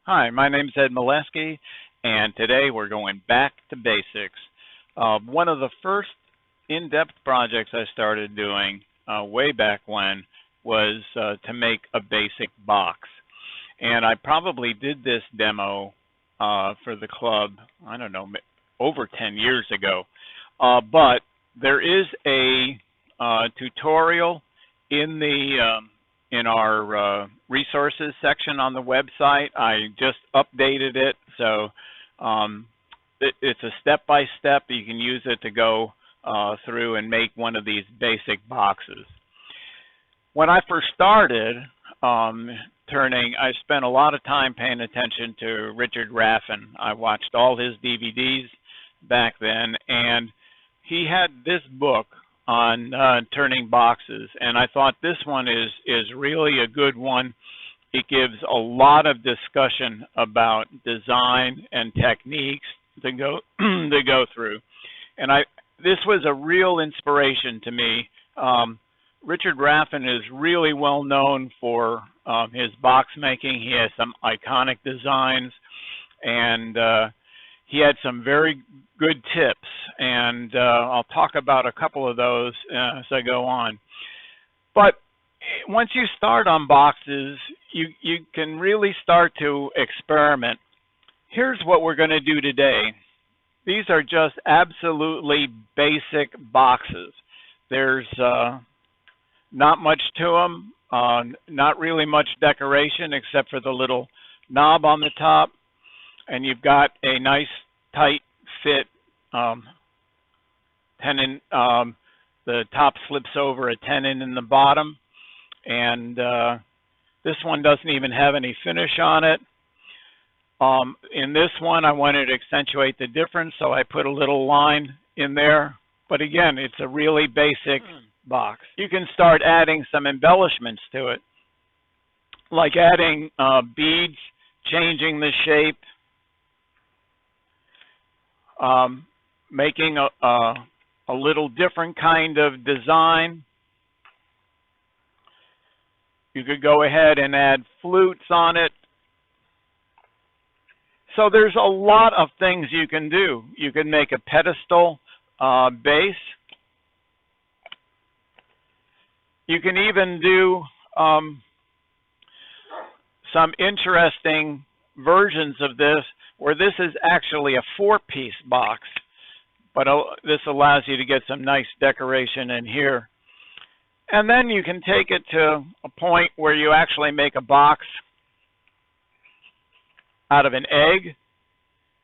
Hi, my name is Ed Malesky, and today we're going back to basics. One of the first in-depth projects I started doing way back when was to make a basic box. And I probably did this demo for the club, I don't know, over 10 years ago. But there is a tutorial in the in our resources section on the website. I just updated it, so it's a step-by-step. You can use it to go through and make one of these basic boxes. When I first started turning, I spent a lot of time paying attention to Richard Raffin. I watched all his DVDs back then, and he had this book on turning boxes, and I thought this one is really a good one. It gives a lot of discussion about design and techniques to go through, and this was a real inspiration to me. Richard Raffin is really well known for his box making. He has some iconic designs, and he had some very good tips, and I'll talk about a couple of those as I go on. But once you start on boxes, you can really start to experiment. Here's what we're going to do today. These are just absolutely basic boxes. There's not much to them, not really much decoration except for the little knob on the top. And you've got a nice tight fit tenon. The top slips over a tenon in the bottom, and this one doesn't even have any finish on it. In this one, I wanted to accentuate the difference, so I put a little line in there. But again, it's a really basic box. You can start adding some embellishments to it, like adding beads, changing the shape, making a little different kind of design. You could go ahead and add flutes on it. So there's a lot of things you can do. You can make a pedestal base. You can even do some interesting versions of this where this is actually a four-piece box, but this allows you to get some nice decoration in here. And then you can take it to a point where you actually make a box out of an egg,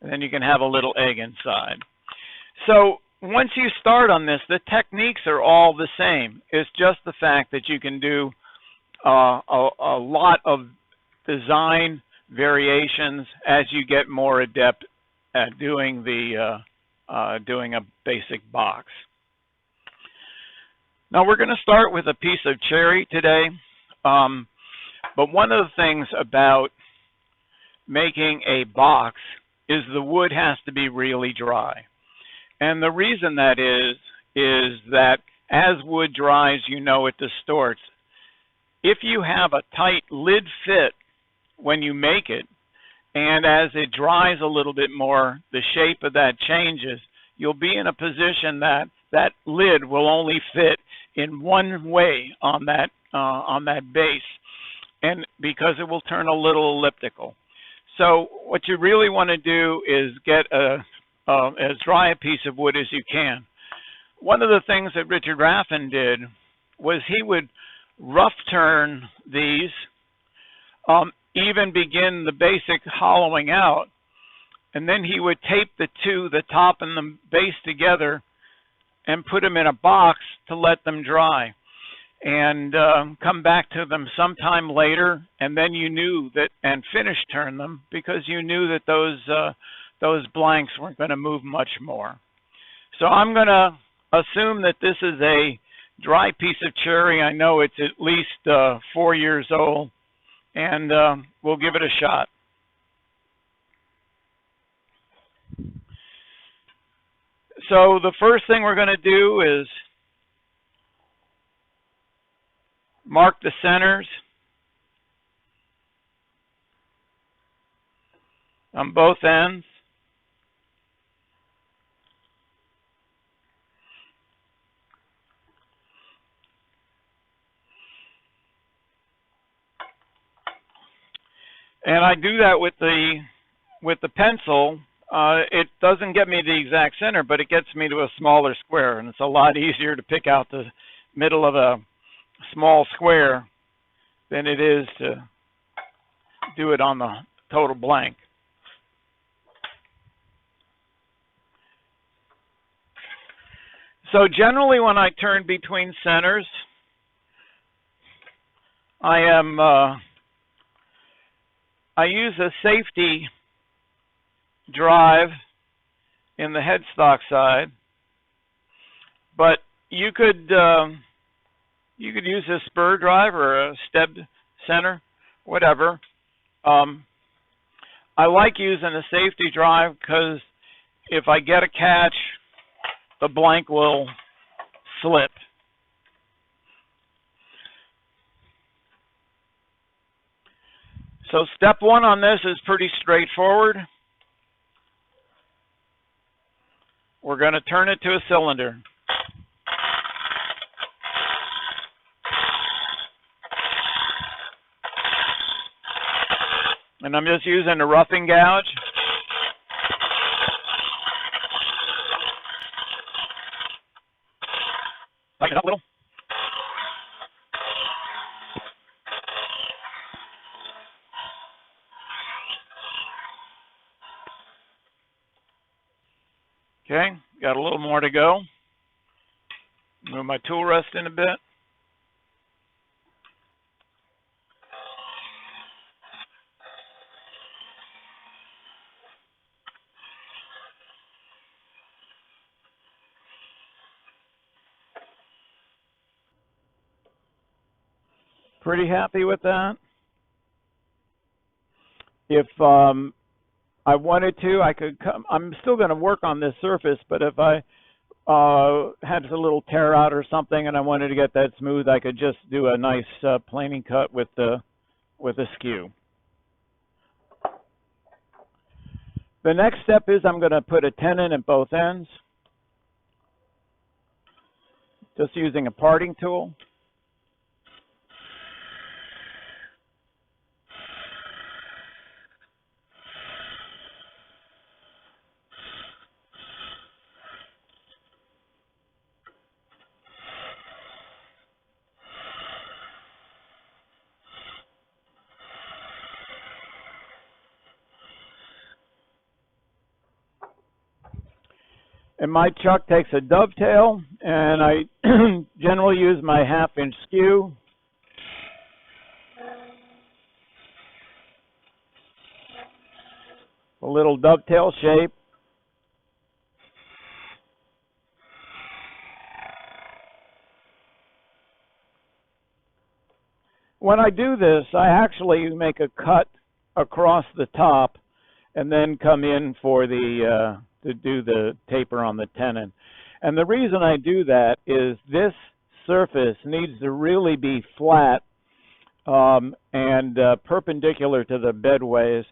and then you can have a little egg inside. So once you start on this, the techniques are all the same. It's just the fact that you can do a lot of design variations as you get more adept at doing doing a basic box. Now we're going to start with a piece of cherry today, but one of the things about making a box is the wood has to be really dry. And the reason that is that as wood dries, you know it distorts. If you have a tight lid fit when you make it, and as it dries a little bit more, the shape of that changes, you'll be in a position that that lid will only fit in one way on that base, and because it will turn a little elliptical. So what you really want to do is get as dry a piece of wood as you can. One of the things that Richard Raffin did was he would rough turn these, even begin the basic hollowing out, and then he would tape the top and the base together and put them in a box to let them dry, and come back to them sometime later, and then you knew that, and finish turn them, because you knew that those blanks weren't going to move much more. So I'm going to assume that this is a dry piece of cherry. I know it's at least 4 years old, and we'll give it a shot. So the first thing we're going to do is mark the centers. on both ends. And I do that with the pencil. It doesn't get me the exact center, but it gets me to a smaller square, and it's a lot easier to pick out the middle of a small square than it is to do it on the total blank. So generally when I turn between centers, I use a safety drive in the headstock side, but you could use a spur drive or a stebbed center, whatever. I like using a safety drive because if I get a catch, the blank will slip. So step one on this is pretty straightforward. We're going to turn it to a cylinder. And I'm just using a roughing gouge. Tighten it up a little. Okay, got a little more to go. Move my tool rest in a bit. Pretty happy with that. If I wanted to, I could come. I'm still going to work on this surface, but if I had a little tear out or something and I wanted to get that smooth, I could just do a nice planing cut with a skew. The next step is I'm going to put a tenon at both ends, just using a parting tool. And my chuck takes a dovetail, and I generally use my 1/2-inch skew. A little dovetail shape. When I do this, I actually make a cut across the top and then come in for the to do the taper on the tenon. And the reason I do that is this surface needs to really be flat and perpendicular to the bedways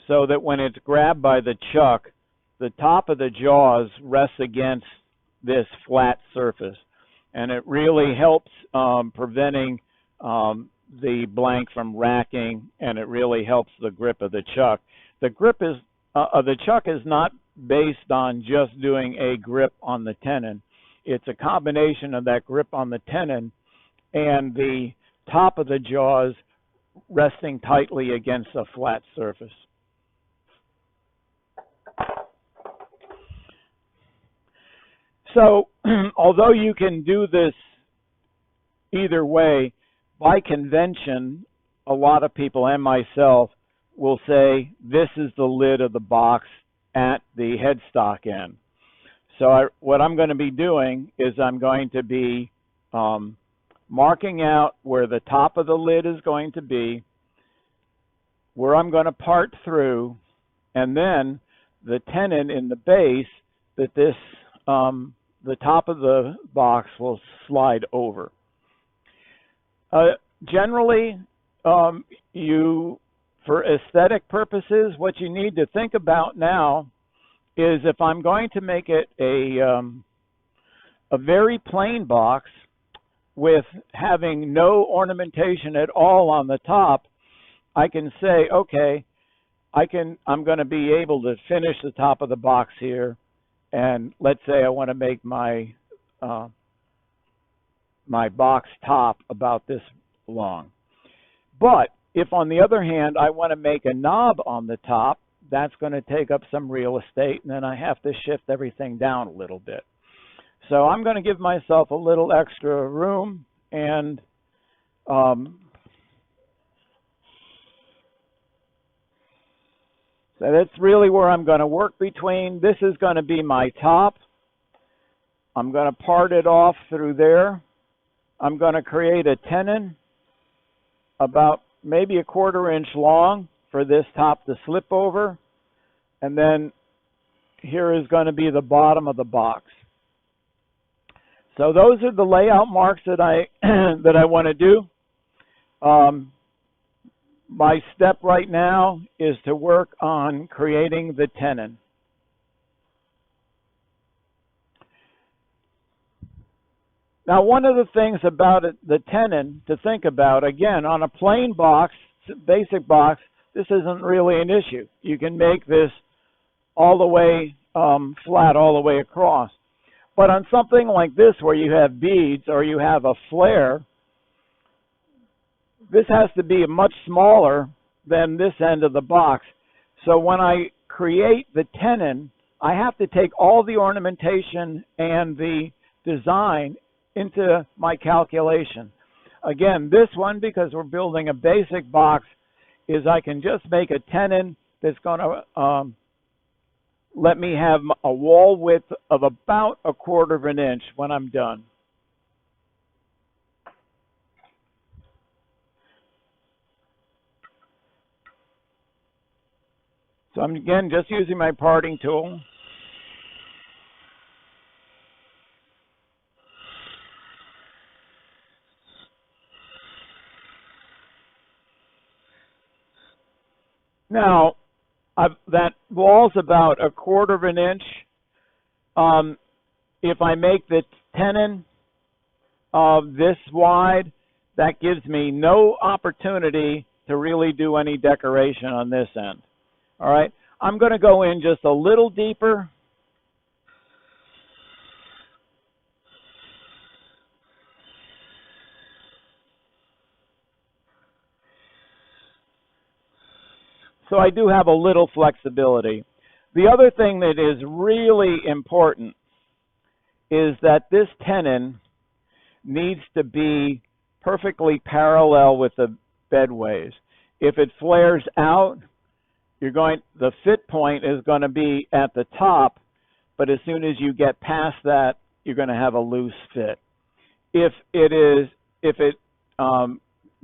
so that when it's grabbed by the chuck, the top of the jaws rests against this flat surface. And it really helps preventing the blank from racking, and it really helps the grip of the chuck. The grip is the chuck is not based on just doing a grip on the tenon. It's a combination of that grip on the tenon and the top of the jaws resting tightly against a flat surface. So although you can do this either way, by convention, a lot of people and myself will say this is the lid of the box at the headstock end. So what I'm going to be doing is I'm going to be marking out where the top of the lid is going to be, where I'm going to part through, and then the tenon in the base that this the top of the box will slide over. Generally, you for aesthetic purposes, what you need to think about now is if I'm going to make it a very plain box with having no ornamentation at all on the top, I can say, okay, I'm going to be able to finish the top of the box here, and let's say I want to make my my box top about this long. But if, on the other hand, I want to make a knob on the top, that's going to take up some real estate, and then I have to shift everything down a little bit. So I'm going to give myself a little extra room, and so that's really where I'm going to work between. This is going to be my top. I'm going to part it off through there. I'm going to create a tenon about maybe a 1/4 inch long for this top to slip over. And then here is going to be the bottom of the box. So those are the layout marks that I want to do. My step right now is to work on creating the tenon. Now, one of the things about the tenon to think about, again, on a plain box, basic box, this isn't really an issue. You can make this all the way flat, all the way across. But on something like this, where you have beads or you have a flare, this has to be much smaller than this end of the box. So when I create the tenon, I have to take all the ornamentation and the design into my calculation. Again, this one, because we're building a basic box, is I can just make a tenon that's going to let me have a wall width of about 1/4 inch when I'm done. So I'm, again, just using my parting tool. Now, that wall's about 1/4 inch. If I make the tenon this wide, that gives me no opportunity to really do any decoration on this end. All right, I'm going to go in just a little deeper. So I do have a little flexibility. The other thing that is really important is that this tenon needs to be perfectly parallel with the bedways. If it flares out, the fit point is going to be at the top, but as soon as you get past that, you're going to have a loose fit. If it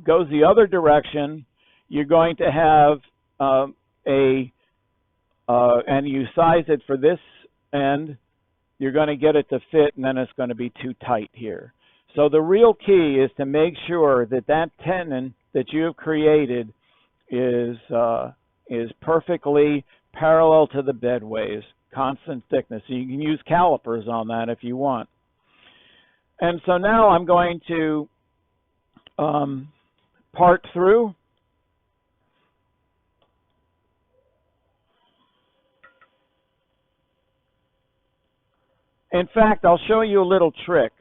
goes the other direction, you're going to have and you size it for this end, you're going to get it to fit, and then it's going to be too tight here. So the real key is to make sure that that tenon that you have created is perfectly parallel to the bedways, constant thickness. So you can use calipers on that if you want. And so now I'm going to part through. In fact, I'll show you a little trick.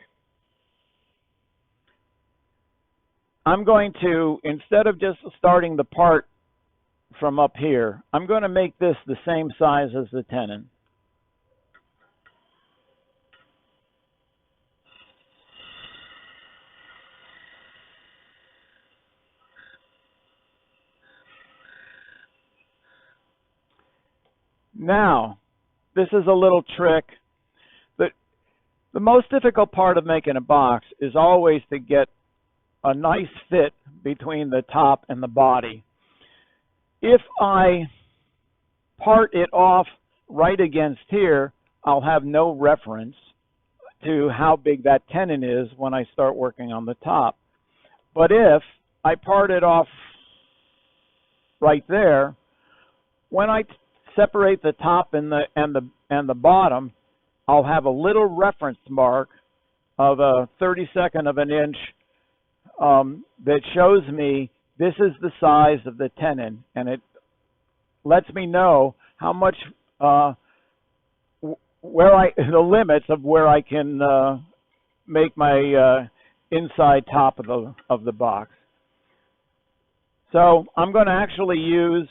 I'm going to, instead of just starting the part from up here, I'm going to make this the same size as the tenon. Now, this is a little trick. The most difficult part of making a box is always to get a nice fit between the top and the body. If I part it off right against here, I'll have no reference to how big that tenon is when I start working on the top. But if I part it off right there. When I separate the top and the bottom, I'll have a little reference mark of a 32nd of an inch that shows me this is the size of the tenon, and it lets me know how much the limits of where I can make my inside top of the box. So I'm going to actually use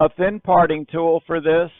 a thin parting tool for this.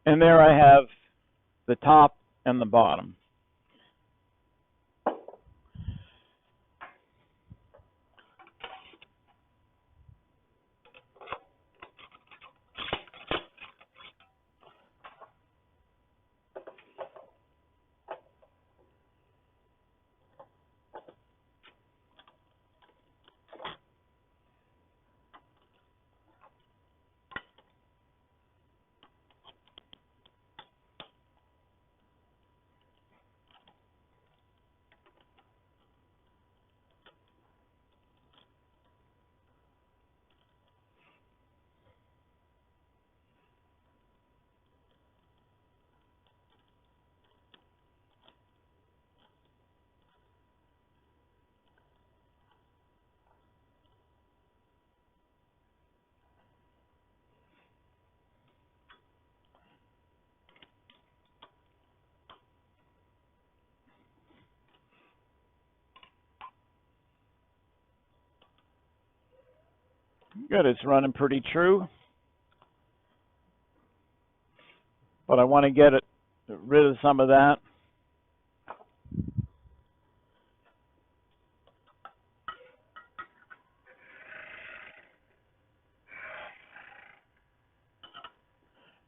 And there I have the top and the bottom. Good, it's running pretty true. But I want to get rid of some of that.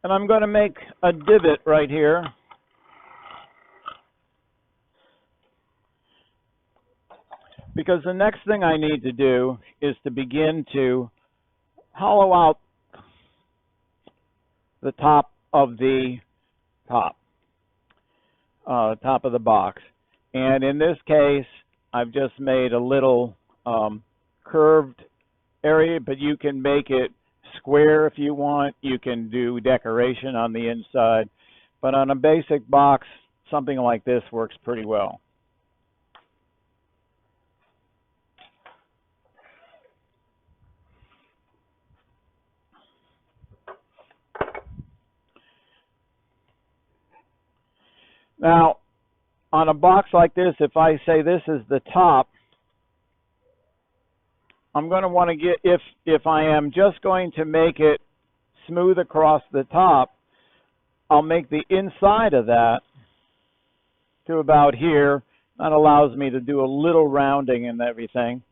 And I'm going to make a divot right here. Because the next thing I need to do is to begin to hollow out the top of the top of the box. And in this case, I've just made a little curved area, but you can make it square if you want. You can do decoration on the inside. But on a basic box, something like this works pretty well. Now, on a box like this, if I say this is the top, I'm going to want to get, if I am just going to make it smooth across the top, I'll make the inside of that to about here. That allows me to do a little rounding and everything.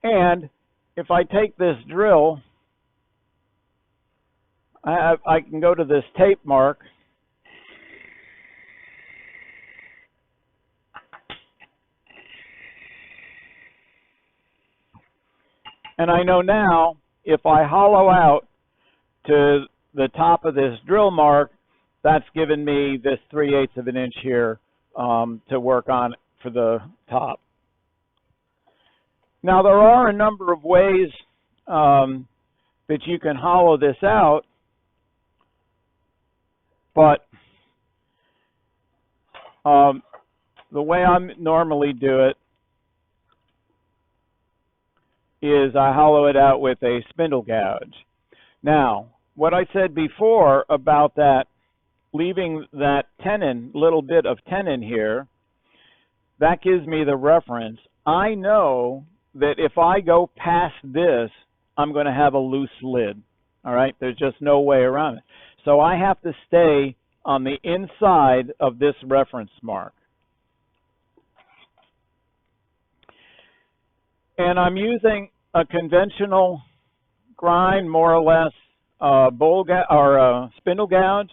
And if I take this drill, I can go to this tape mark. And I know now, if I hollow out to the top of this drill mark, that's given me this 3/8 of an inch here to work on for the top. Now, there are a number of ways that you can hollow this out, but the way I normally do it is I hollow it out with a spindle gouge. Now, what I said before about that, leaving that tenon, little bit of tenon here, that gives me the reference. I know that if I go past this, I'm going to have a loose lid. All right, there's just no way around it. So I have to stay on the inside of this reference mark. And I'm using a conventional grind, more or less, spindle gouge.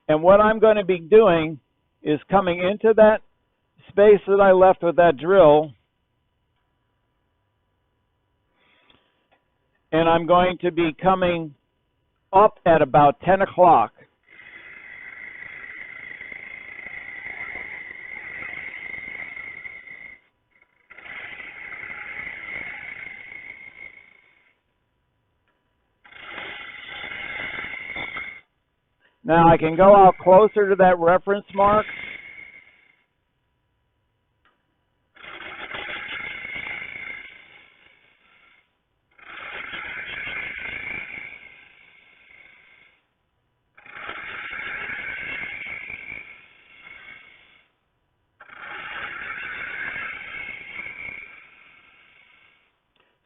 And what I'm going to be doing is coming into that space that I left with that drill, and I'm going to be coming up at about 10 o'clock. Now I can go out closer to that reference mark.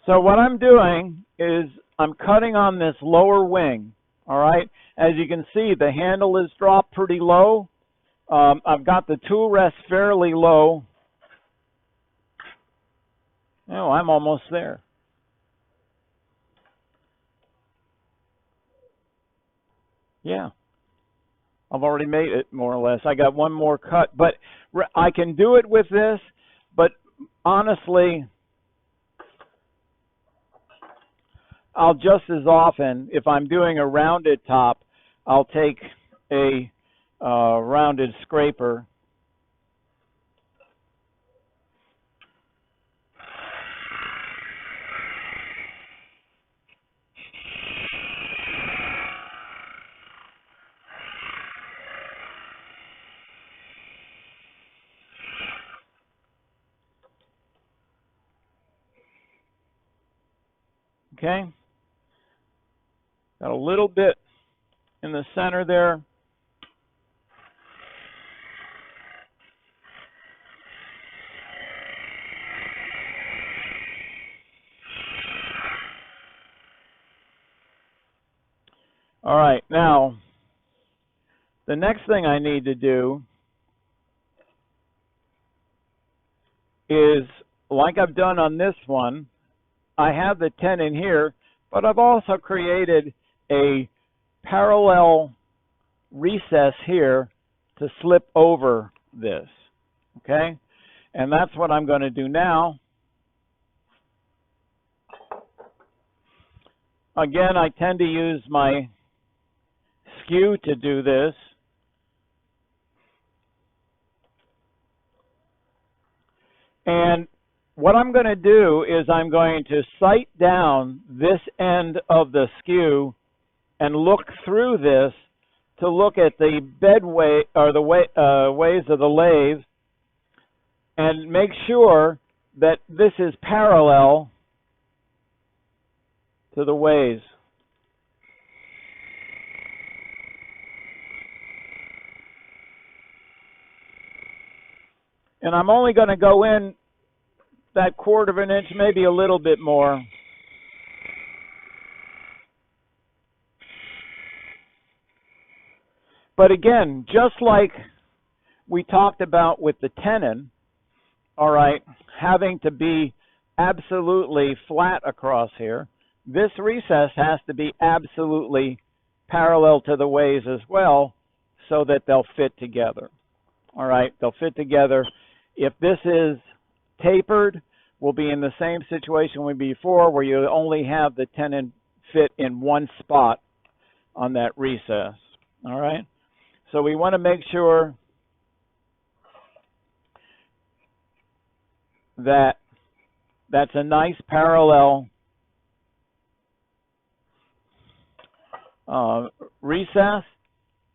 So what I'm doing is I'm cutting on this lower wing, all right? As you can see, the handle is dropped pretty low. I've got the tool rest fairly low. Oh, I'm almost there. Yeah, I've already made it more or less. I got one more cut, but I can do it with this, but honestly, I'll just as often, if I'm doing a rounded top, I'll take a rounded scraper. Okay. Got a little bit in the center there. All right, now, the next thing I need to do is, like I've done on this one, I have the tenon here, but I've also created a parallel recess here to slip over this, okay? And that's what I'm going to do now. Again, I tend to use my skew to do this. And what I'm going to do is I'm going to sight down this end of the skew and look through this to look at the bedway or the ways of the lathe and make sure that this is parallel to the ways. And I'm only going to go in that 1/4 of an inch, maybe a little bit more. But again, just like we talked about with the tenon, all right, having to be absolutely flat across here, this recess has to be absolutely parallel to the ways as well so that they'll fit together. All right, they'll fit together. If this is tapered, we'll be in the same situation we before where you only have the tenon fit in one spot on that recess. All right, so we want to make sure that that's a nice parallel recess.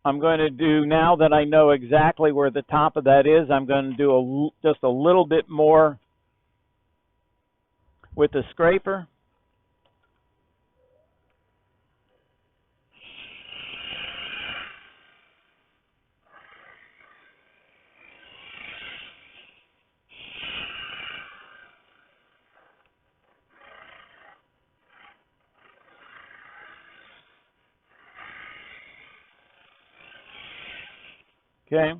I'm going to do, now that I know exactly where the top of that is, I'm going to do just a little bit more with the scraper. Okay.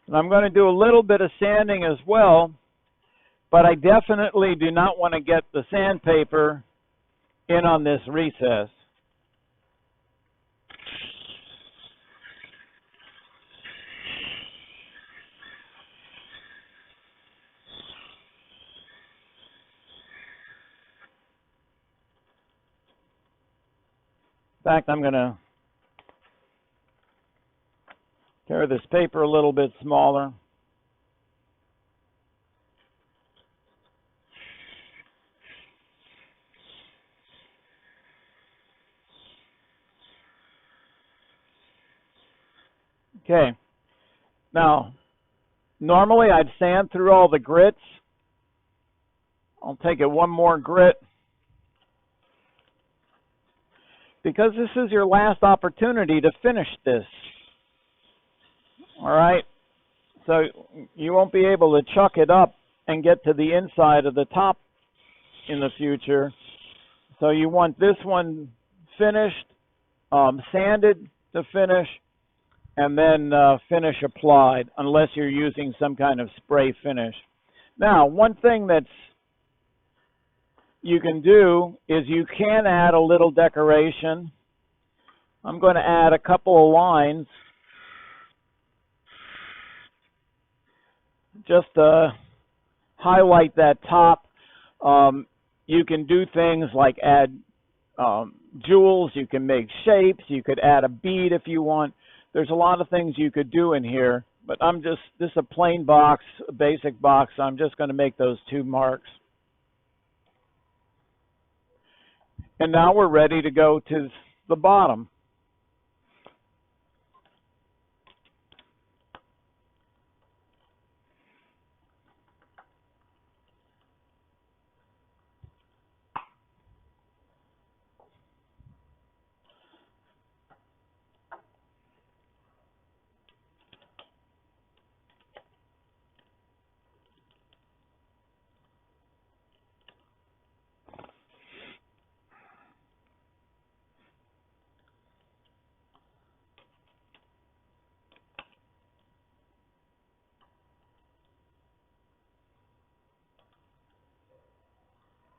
And I'm going to do a little bit of sanding as well but I definitely do not want to get the sandpaper in on this recess. In fact, I'm going to tear this paper a little bit smaller. Okay. Now, normally I'd sand through all the grits. I'll take it one more grit. Because this is your last opportunity to finish this. All right? So you won't be able to chuck it up and get to the inside of the top in the future. So you want this one finished, sanded to finish, and then finish applied, unless you're using some kind of spray finish. Now, one thing that's you can do is you can add a little decoration. I'm going to add a couple of lines just to highlight that top. You can do things like add jewels, you can make shapes, you could add a bead if you want. There's a lot of things you could do in here, but this is a plain box, a basic box, so I'm just going to make those 2 marks. And now we're ready to go to the bottom.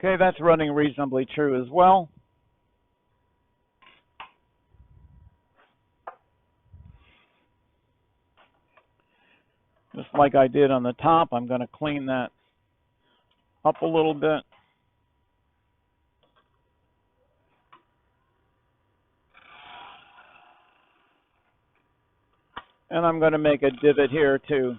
Okay, that's running reasonably true as well. Just like I did on the top, I'm going to clean that up a little bit. And I'm going to make a divot here too.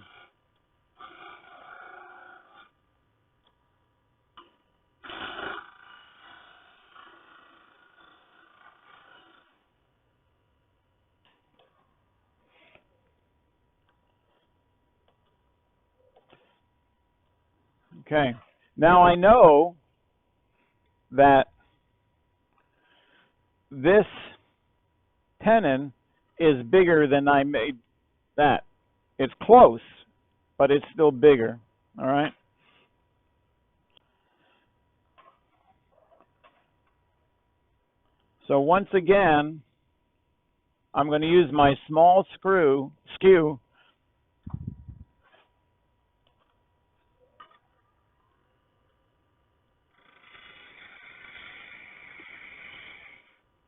Okay, now I know that this tenon is bigger than I made that. It's close, but it's still bigger, all right? So once again, I'm going to use my small skew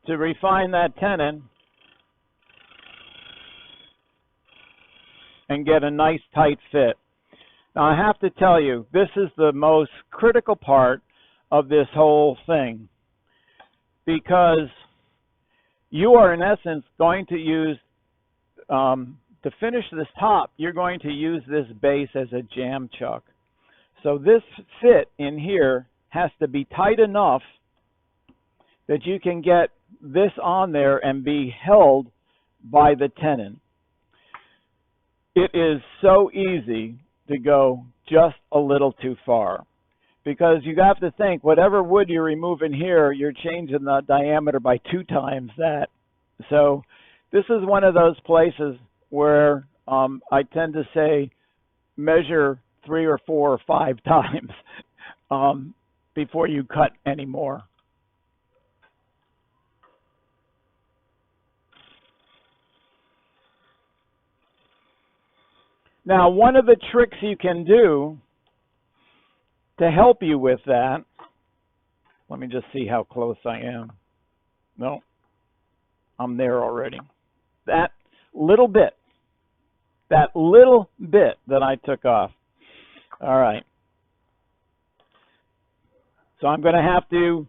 to refine that tenon and get a nice tight fit. Now I have to tell you, this is the most critical part of this whole thing, because you are in essence going to use, to finish this top, you're going to use this base as a jam chuck. So this fit in here has to be tight enough that you can get this on there and be held by the tenon. It is so easy to go just a little too far, because you have to think, whatever wood you're removing here, you're changing the diameter by 2 times that. So this is one of those places where I tend to say measure 3 or 4 or 5 times before you cut any more. Now, one of the tricks you can do to help you with that, let me just see how close I am. No, I'm there already. That little bit that I took off. All right. So I'm going to have to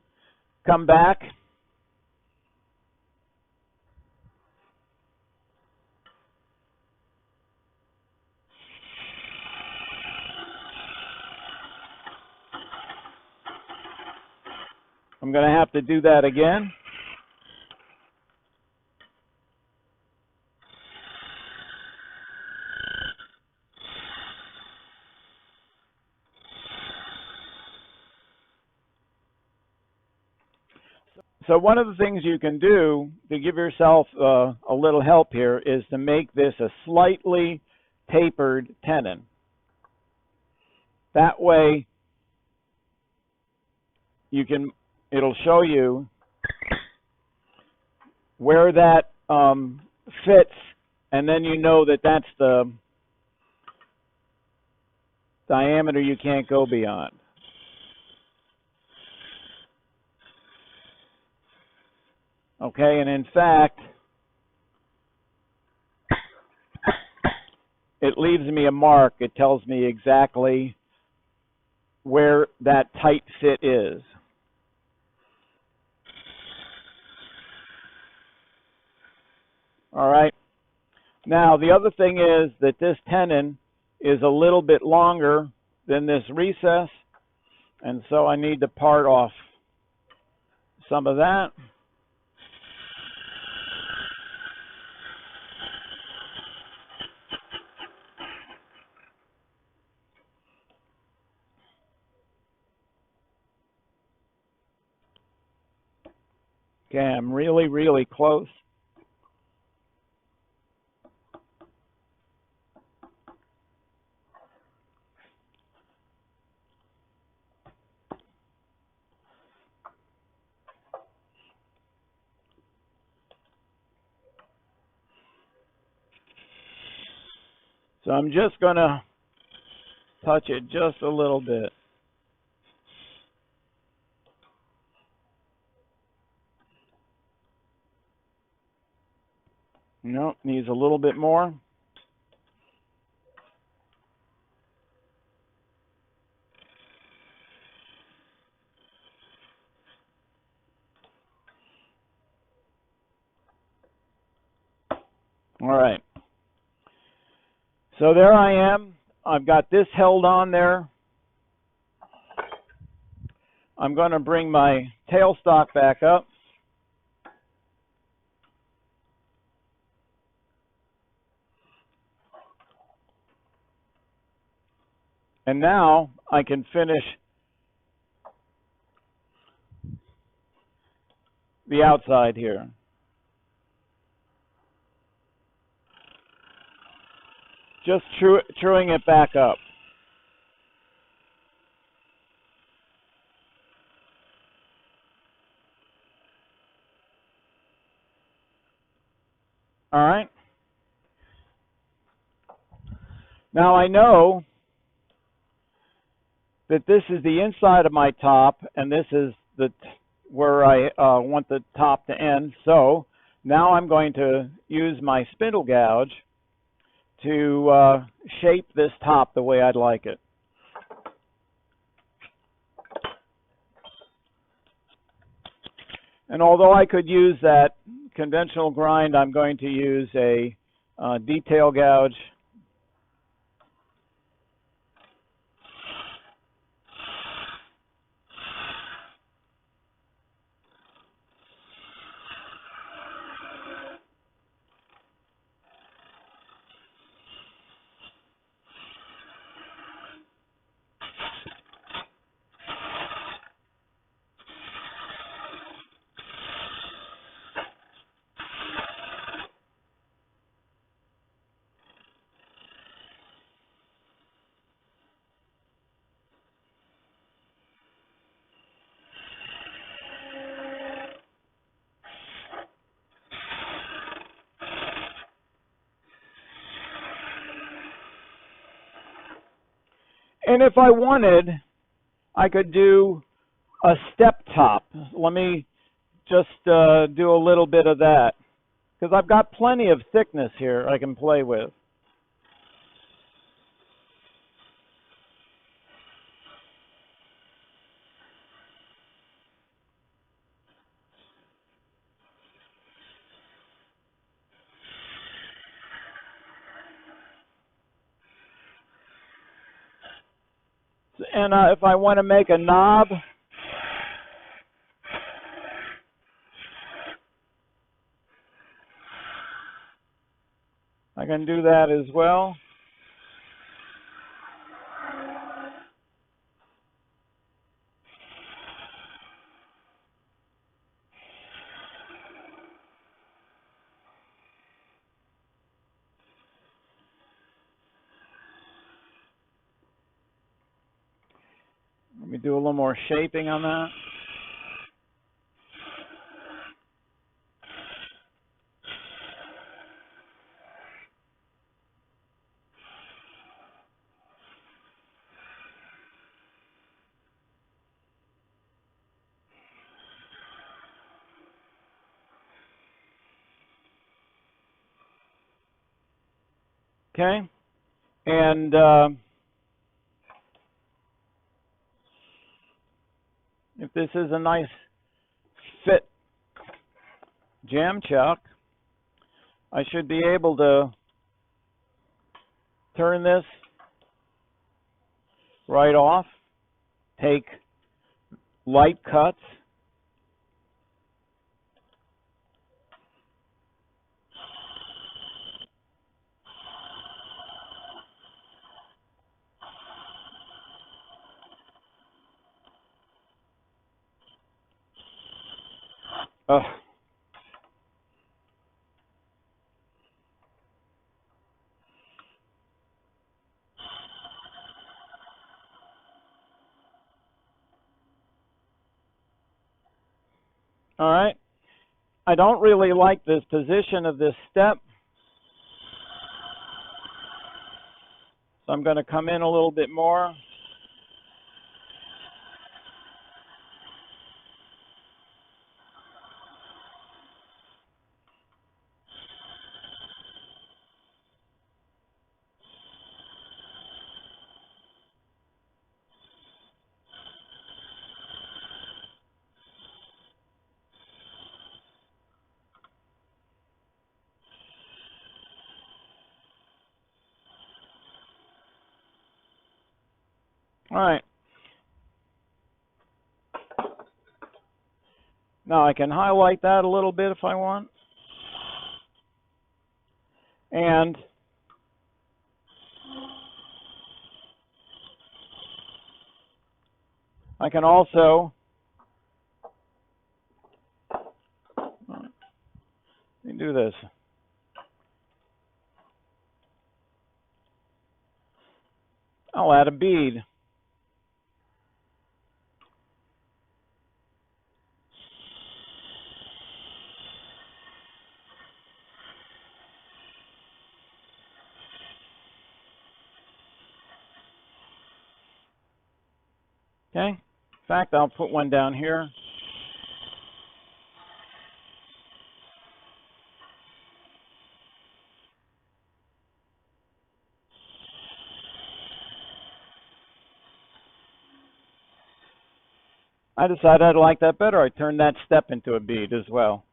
come back. I'm going to have to do that again. So one of the things you can do to give yourself a little help here is to make this a slightly tapered tenon. That way it'll show you where that fits, and then you know that that's the diameter you can't go beyond. Okay, and in fact, it leaves me a mark. It tells me exactly where that tight fit is. All right. Now, the other thing is that this tenon is a little bit longer than this recess, and so I need to part off some of that. Okay, I'm really, really close. So I'm just going to touch it just a little bit. No, needs a little bit more. All right. So there I am. I've got this held on there. I'm going to bring my tailstock back up. And now I can finish the outside here. Just truing it back up. All right. Now I know that this is the inside of my top, and this is where I want the top to end. So now I'm going to use my spindle gouge to shape this top the way I'd like it. And although I could use that conventional grind, I'm going to use a detail gouge. And if I wanted I could do a step top. Let me just do a little bit of that, because I've got plenty of thickness here I can play with. And if I want to make a knob, I can do that as well. Let me do a little more shaping on that. Okay, and if this is a nice fit jam chuck, I should be able to turn this right off, take light cuts, all right. I don't really like this position of this step, so I'm going to come in a little bit more. All right. Now I can highlight that a little bit if I want. And I can also let me do this. I'll add a bead. Okay. In fact, I'll put one down here. I decided I'd like that better. I turned that step into a bead as well.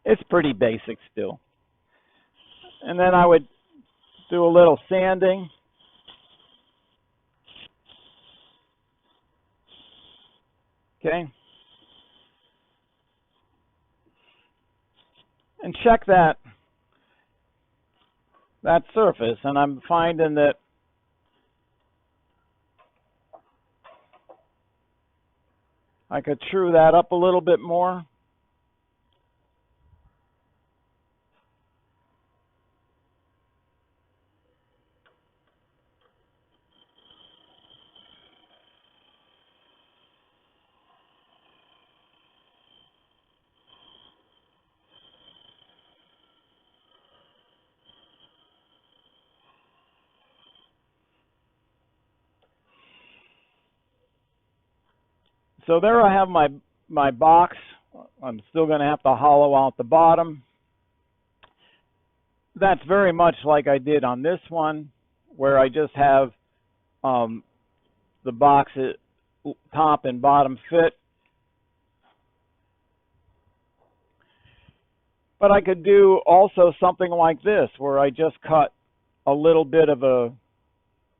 It's pretty basic still. And then I would do a little sanding. Okay. And check that surface, and I'm finding that I could true that up a little bit more. So there I have my box. I'm still going to have to hollow out the bottom. That's very much like I did on this one, where I just have the box top and bottom fit. But I could do also something like this, where I just cut a little bit of a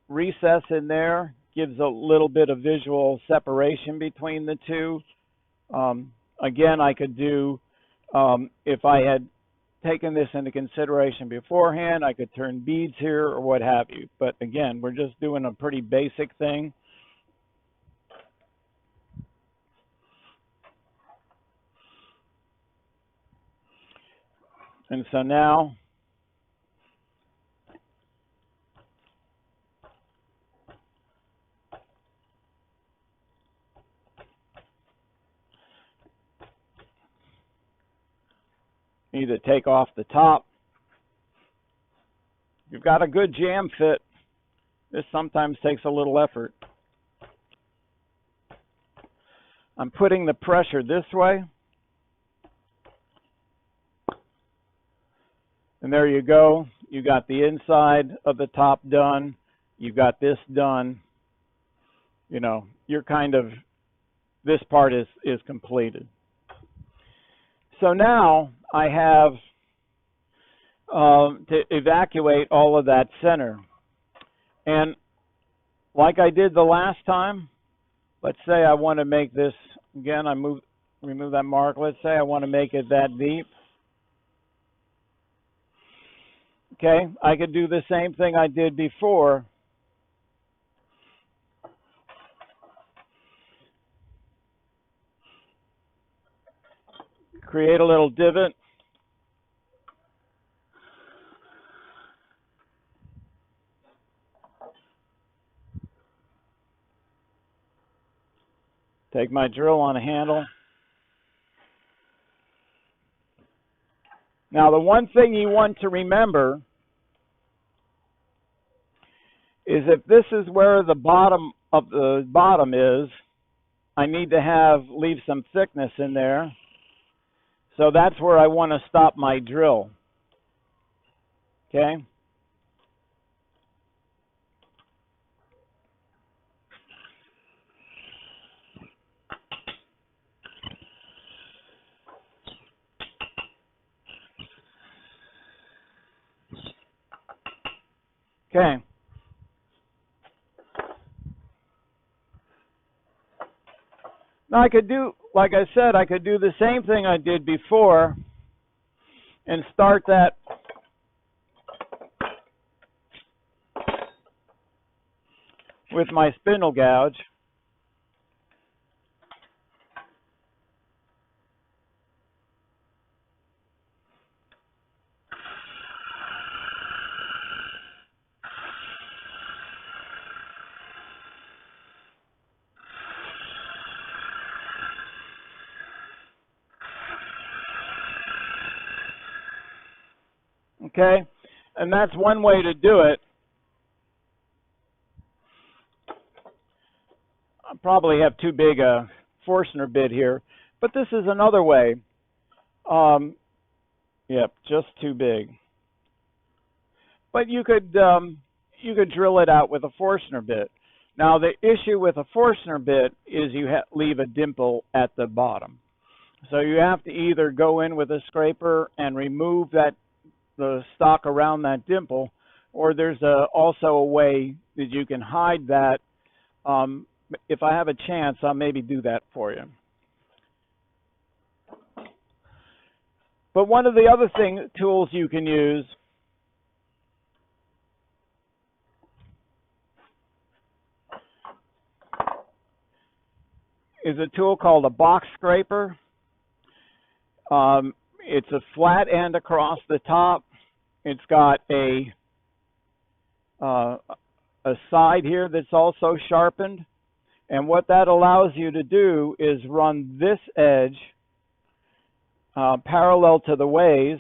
recess in there, gives a little bit of visual separation between the two. Again, I could do, if I had taken this into consideration beforehand, I could turn beads here or what have you. But again, we're just doing a pretty basic thing. And so now need to take off the top. You've got a good jam fit. This sometimes takes a little effort. I'm putting the pressure this way. And there you go. You got the inside of the top done. You got this done. You know, you're kind of, this part is completed. So now I have to evacuate all of that center. And like I did the last time, let's say I want to make this, again, remove that mark. Let's say I want to make it that deep. Okay, I could do the same thing I did before. Create a little divot. Take my drill on a handle. Now, the one thing you want to remember is if this is where the bottom of the bottom is, I need to leave some thickness in there. So that's where I want to stop my drill. Okay? Okay. Now I could do, like I said, I could do the same thing I did before and start that with my spindle gouge. Okay, and that's one way to do it. I probably have too big a Forstner bit here, but this is another way. Yep, just too big. But you could drill it out with a Forstner bit. Now the issue with a Forstner bit is you leave a dimple at the bottom, so you have to either go in with a scraper and remove the stock around that dimple, or there's also a way that you can hide that. If I have a chance, I'll maybe do that for you. But one of the other tools you can use is a tool called a box scraper. It's a flat end across the top. It's got a side here that's also sharpened. And what that allows you to do is run this edge parallel to the ways.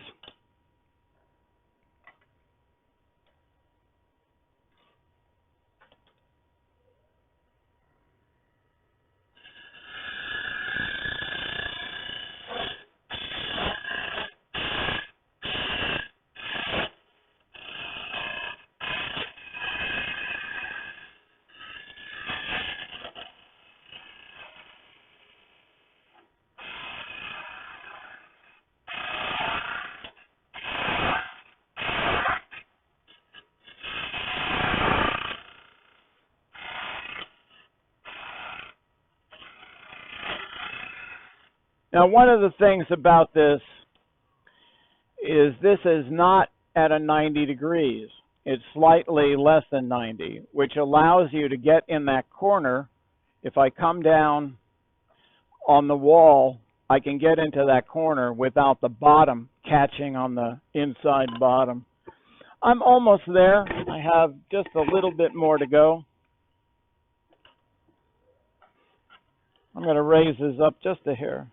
Now, one of the things about this is not at a 90 degrees. It's slightly less than 90, which allows you to get in that corner. If I come down on the wall, I can get into that corner without the bottom catching on the inside bottom. I'm almost there. I have just a little bit more to go. I'm going to raise this up just a hair.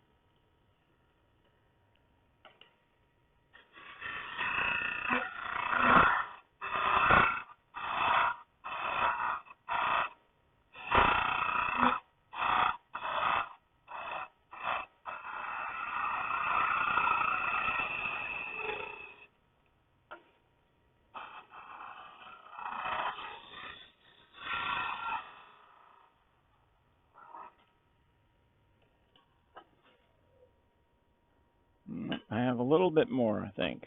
I have a little bit more, I think.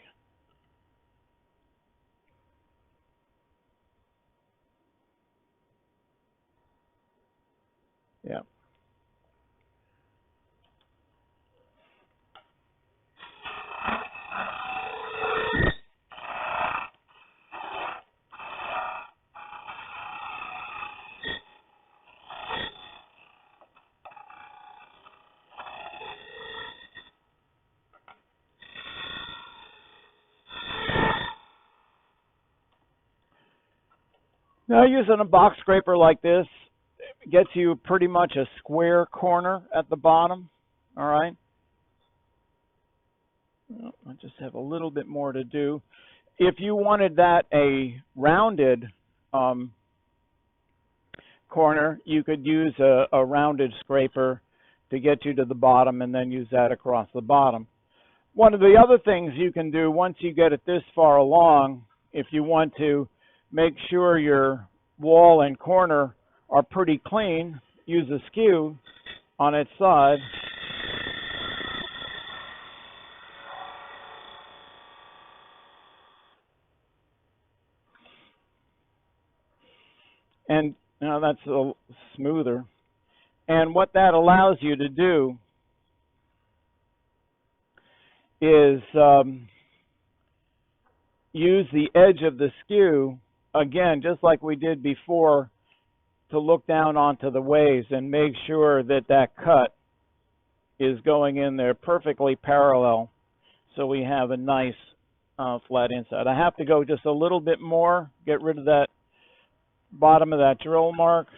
Yeah. Now, using a box scraper like this gets you pretty much a square corner at the bottom. All right. I just have a little bit more to do. If you wanted that a rounded corner, you could use a rounded scraper to get you to the bottom and then use that across the bottom. One of the other things you can do once you get it this far along, if you want to make sure your wall and corner are pretty clean, use a skew on its side. And now that's a little smoother. And what that allows you to do is use the edge of the skew, again, just like we did before, to look down onto the waves and make sure that that cut is going in there perfectly parallel, so we have a nice flat inside. I have to go just a little bit more, get rid of that bottom of that drill mark.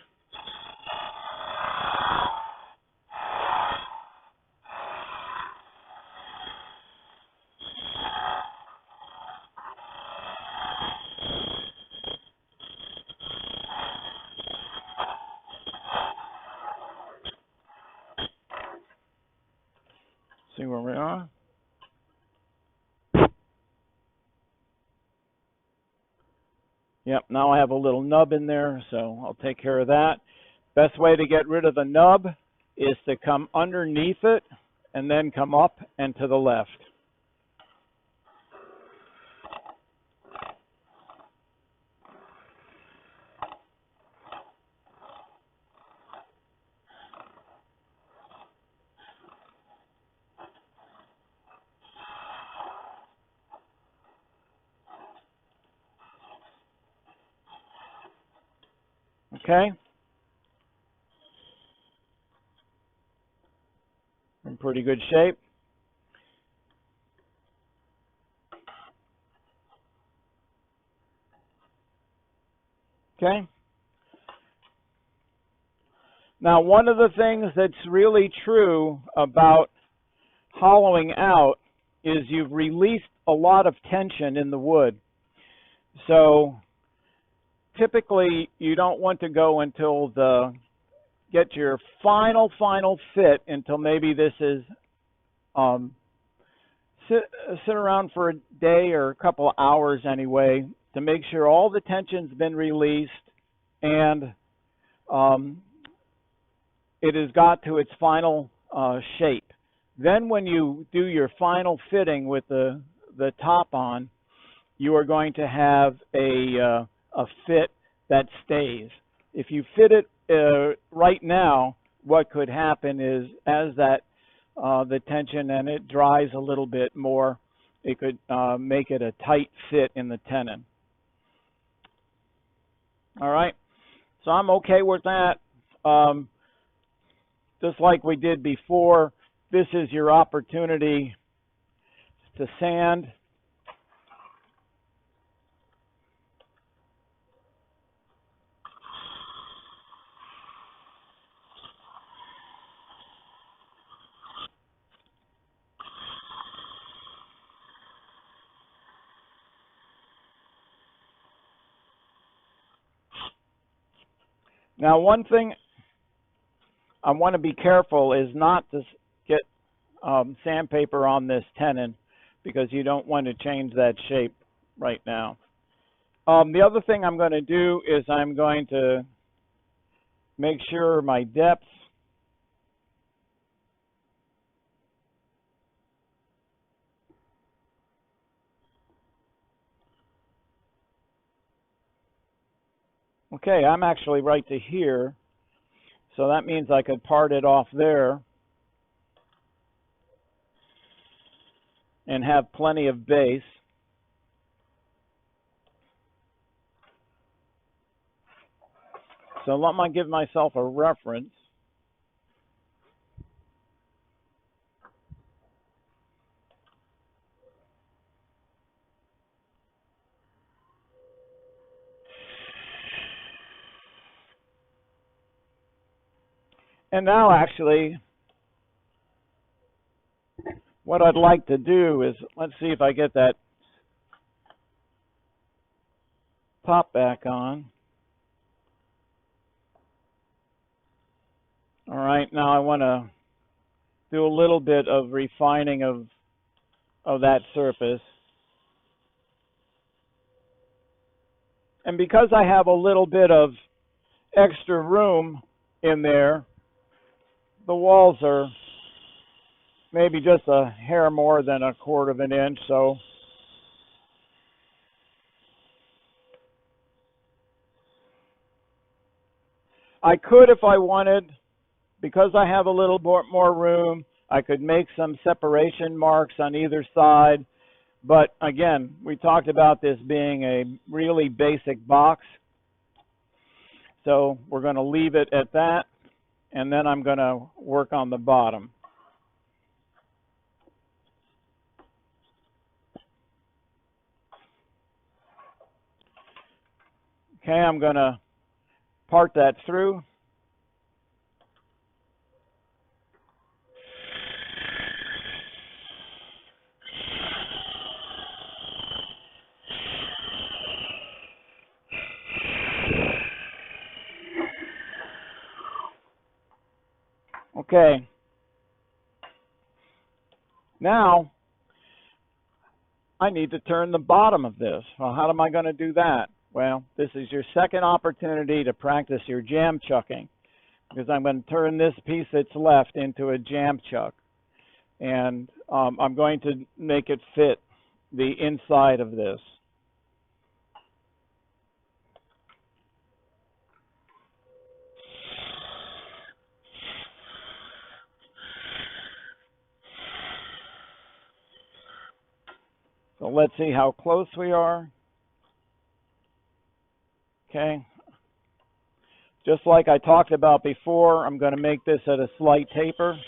See where we are? Yep, now I have a little nub in there, so I'll take care of that. Best way to get rid of the nub is to come underneath it and then come up and to the left. Okay. In pretty good shape. Okay. Now, one of the things that's really true about hollowing out is you've released a lot of tension in the wood. So typically, you don't want to go until get your final fit until maybe this is sit around for a day or a couple of hours anyway to make sure all the tension's been released and it has got to its final shape. Then when you do your final fitting with the top on, you are going to have a fit that stays. If you fit it right now, what could happen is as that the tension and it dries a little bit more, it could make it a tight fit in the tenon. All right, so I'm okay with that. Just like we did before, this is your opportunity to sand. Now, one thing I want to be careful is not to get sandpaper on this tenon, because you don't want to change that shape right now. The other thing I'm going to do is I'm going to make sure my depth okay, I'm actually right to here, so that means I could part it off there and have plenty of base. So let me give myself a reference. And now actually, what I'd like to do is, let's see if I get that top back on. All right, now I want to do a little bit of refining of that surface. And because I have a little bit of extra room in there, the walls are maybe just a hair more than 1/4 of an inch, so I could, if I wanted, because I have a little more room, I could make some separation marks on either side. But again, we talked about this being a really basic box, so we're going to leave it at that, and then I'm going to work on the bottom. Okay, I'm going to part that through. Okay. Now, I need to turn the bottom of this. Well, how am I going to do that? Well, this is your second opportunity to practice your jam chucking, because I'm going to turn this piece that's left into a jam chuck. And I'm going to make it fit the inside of this. So let's see how close we are. Okay. Just like I talked about before, I'm going to make this at a slight taper.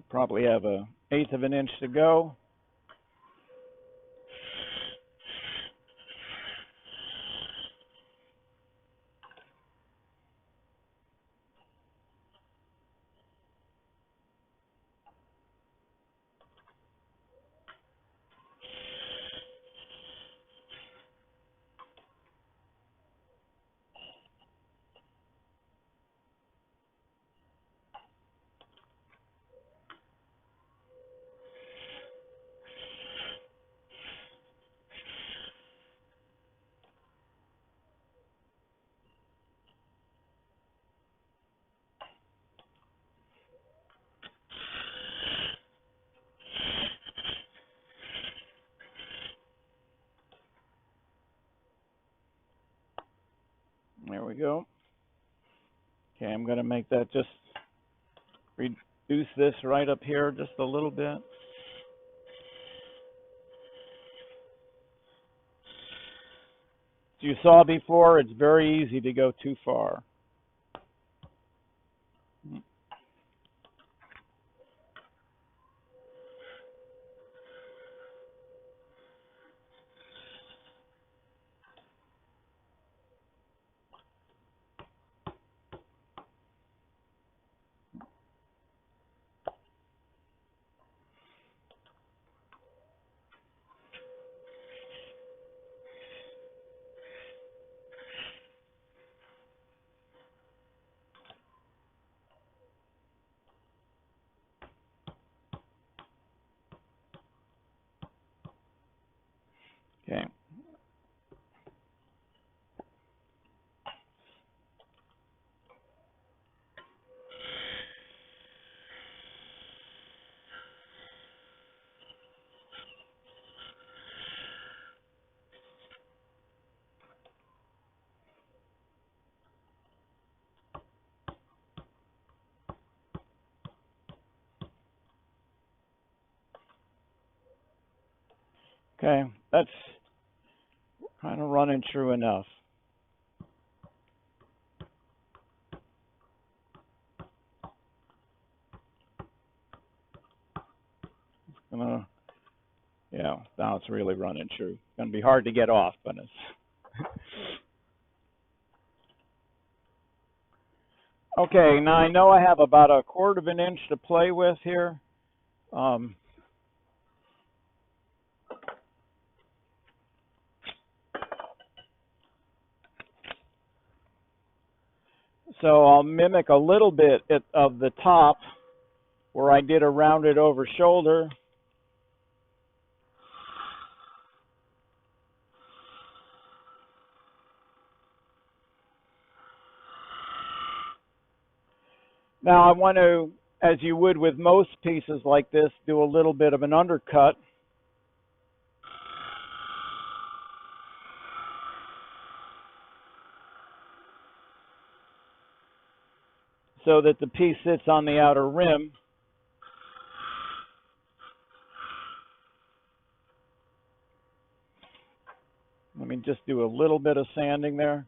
Probably have 1/8 of an inch to go. There we go. Okay, I'm going to make that just reduce this right up here just a little bit. As you saw before, it's very easy to go too far. Okay. Okay, that's kind of running true enough. Yeah, now it's really running true. It's going to be hard to get off, but it's... Okay, now I know I have about 1/4 of an inch to play with here. So I'll mimic a little bit of the top where I did a rounded over shoulder. Now I want to, as you would with most pieces like this, do a little bit of an undercut. So that the piece sits on the outer rim. Let me just do a little bit of sanding there.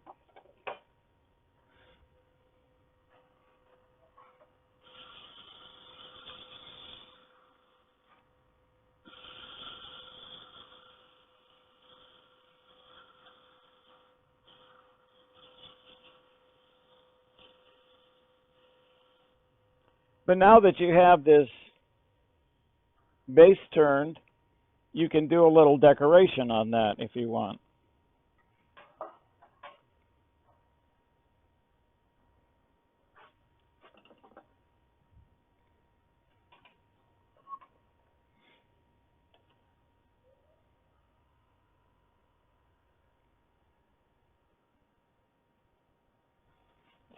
But now that you have this base turned, you can do a little decoration on that if you want.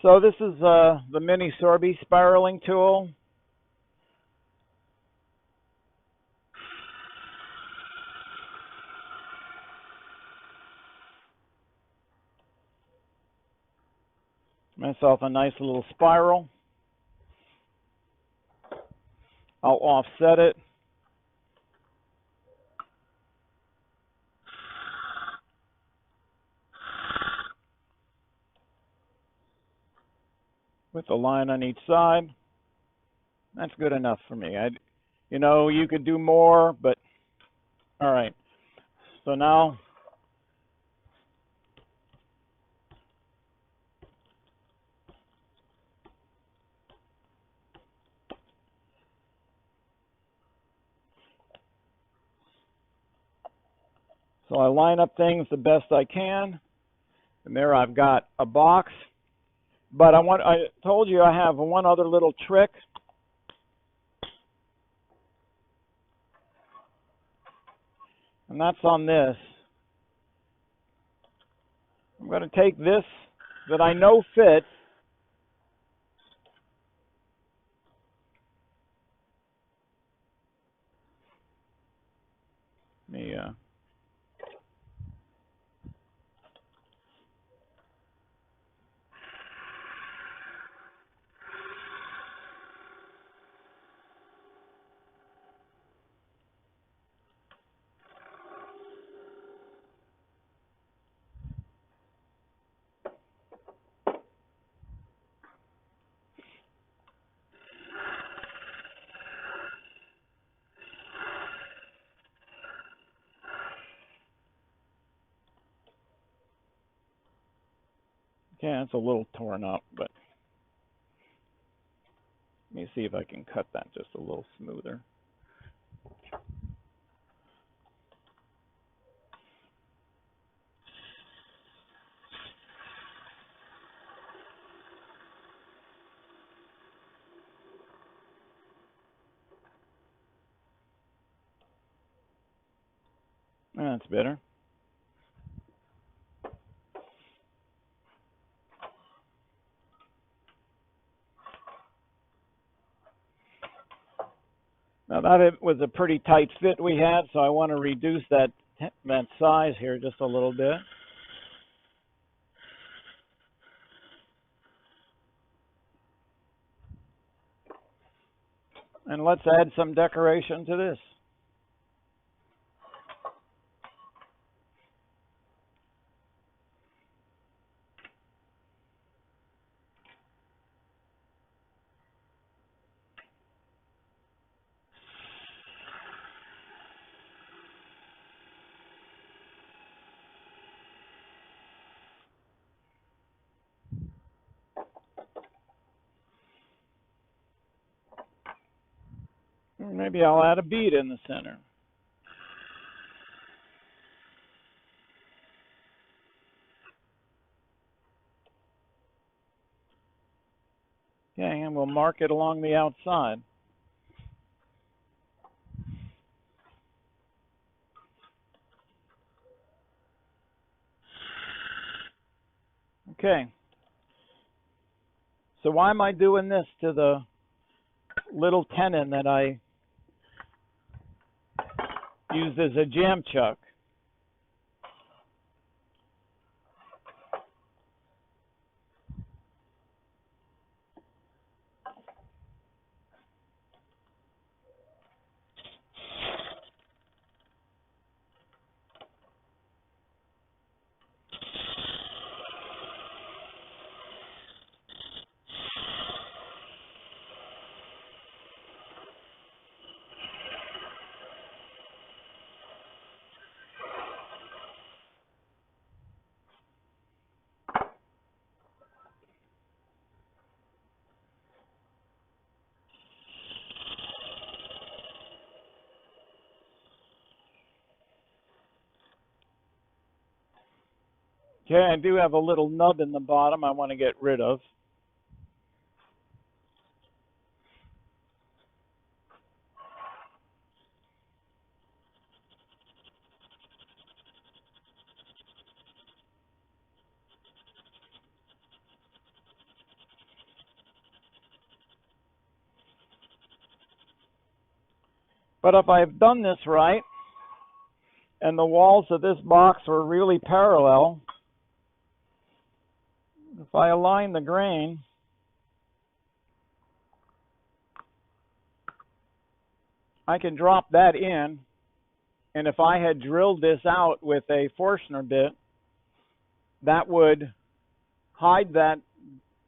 So this is the mini Sorby spiraling tool. Myself a nice little spiral. I'll offset it. With a line on each side. That's good enough for me. You know, you could do more, but all right. So now I line up things the best I can. And there I've got a box. But I told you I have one other little trick. And that's on this. I'm going to take this that I know fits. Okay, that's a little torn up, but let me see if I can cut that just a little smoother. That's better. Now that was a pretty tight fit we had, so I want to reduce that size here just a little bit. And let's add some decoration to this. Maybe I'll add a bead in the center. Okay, and we'll mark it along the outside. Okay. So why am I doing this to the little tenon that I used as a jam chuck? Okay, I do have a little nub in the bottom I want to get rid of. But if I've done this right, and the walls of this box were really parallel, if I align the grain, I can drop that in, and if I had drilled this out with a Forstner bit, that would hide that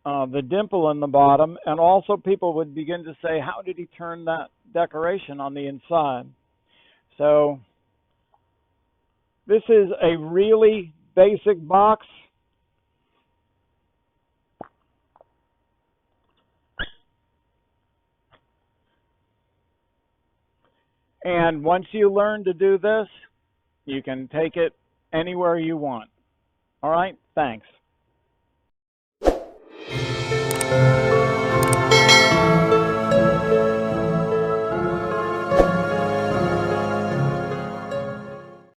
the dimple in the bottom, and also people would begin to say, how did he turn that decoration on the inside? So this is a really basic box. And once you learn to do this, you can take it anywhere you want. All right, thanks.